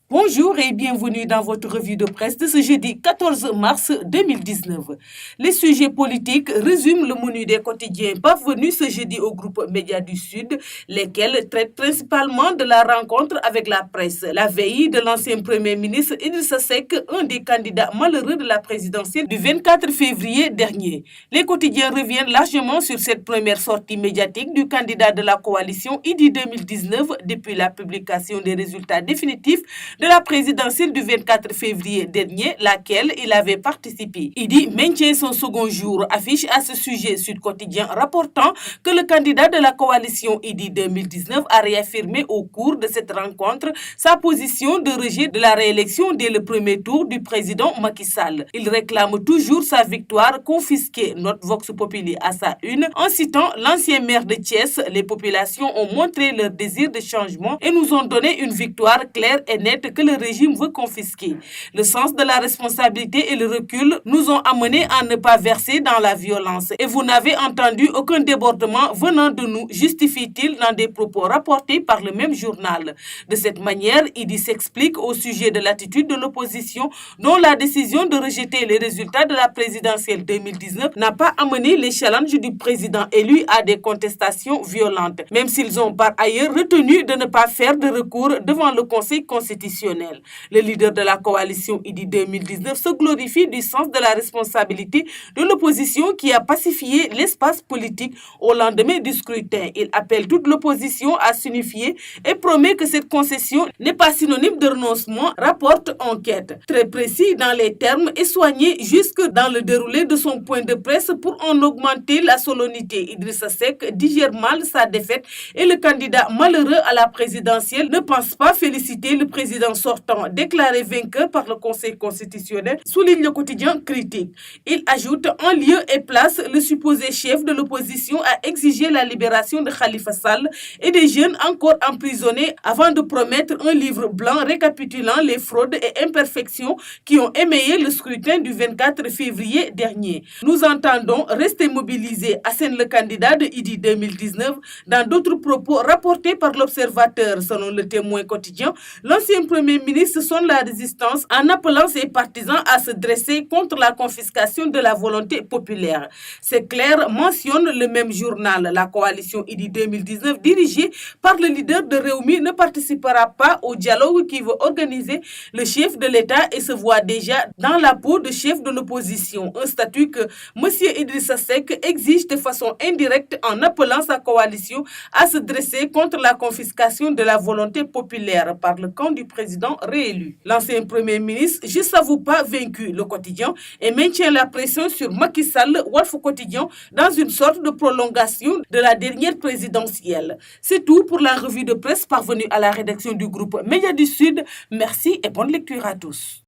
Bonjour et bienvenue dans votre revue de presse de ce jeudi 14 mars 2019. Les sujets politiques résument le menu des quotidiens parvenus ce jeudi au groupe Médias du Sud, lesquels traitent principalement de la rencontre avec la presse. La veille de l'ancien Premier ministre Idrissa Seck, un des candidats malheureux de la présidentielle du 24 février dernier. Les quotidiens reviennent largement sur cette première sortie médiatique du candidat de la coalition IDI 2019 depuis la publication des résultats définitifs de la présidentielle du 24 février dernier, laquelle il avait participé. IDI maintient son second jour, affiche à ce sujet Sud Quotidien rapportant que le candidat de la coalition IDI 2019 a réaffirmé au cours de cette rencontre sa position de rejet de la réélection dès le premier tour du président Macky Sall. Il réclame toujours sa victoire confisquée, note Vox Populi à sa une, en citant l'ancien maire de Thiès. Les populations ont montré leur désir de changement et nous ont donné une victoire claire et nette que le régime veut confisquer. Le sens de la responsabilité et le recul nous ont amenés à ne pas verser dans la violence. Et vous n'avez entendu aucun débordement venant de nous, justifie-t-il dans des propos rapportés par le même journal. De cette manière, IDI s'explique au sujet de l'attitude de l'opposition dont la décision de rejeter les résultats de la présidentielle 2019 n'a pas amené les challenges du président élu à des contestations violentes, même s'ils ont par ailleurs retenu de ne pas faire de recours devant le Conseil constitutionnel. Le leader de la coalition IDI 2019 se glorifie du sens de la responsabilité de l'opposition qui a pacifié l'espace politique au lendemain du scrutin. Il appelle toute l'opposition à s'unifier et promet que cette concession n'est pas synonyme de renoncement, rapporte Enquête. Très précis dans les termes et soigné jusque dans le déroulé de son point de presse pour en augmenter la solennité. Idrissa Seck digère mal sa défaite et le candidat malheureux à la présidentielle ne pense pas féliciter le président sortant, déclaré vainqueur par le Conseil constitutionnel, souligne le quotidien critique. Il ajoute en lieu et place le supposé chef de l'opposition a exigé la libération de Khalifa Sall et des jeunes encore emprisonnés avant de promettre un livre blanc récapitulant les fraudes et imperfections qui ont émayé le scrutin du 24 février dernier. Nous entendons rester mobilisés, assène le candidat de IDI 2019 dans d'autres propos rapportés par l'Observateur. Selon le Témoin quotidien, l'ancien Premier ministre sonne la résistance en appelant ses partisans à se dresser contre la confiscation de la volonté populaire. C'est clair, mentionne le même journal. La coalition IDI 2019 dirigée par le leader de Rewmi ne participera pas au dialogue qui veut organiser le chef de l'État et se voit déjà dans la peau de chef de l'opposition. Un statut que M. Idrissa Seck exige de façon indirecte en appelant sa coalition à se dresser contre la confiscation de la volonté populaire par le camp du président réélu. L'ancien Premier ministre, je ne s'avoue pas vaincu, le quotidien, et maintient la pression sur Macky Sall, Walf Quotidien, dans une sorte de prolongation de la dernière présidentielle. C'est tout pour la revue de presse parvenue à la rédaction du groupe Médias du Sud. Merci et bonne lecture à tous.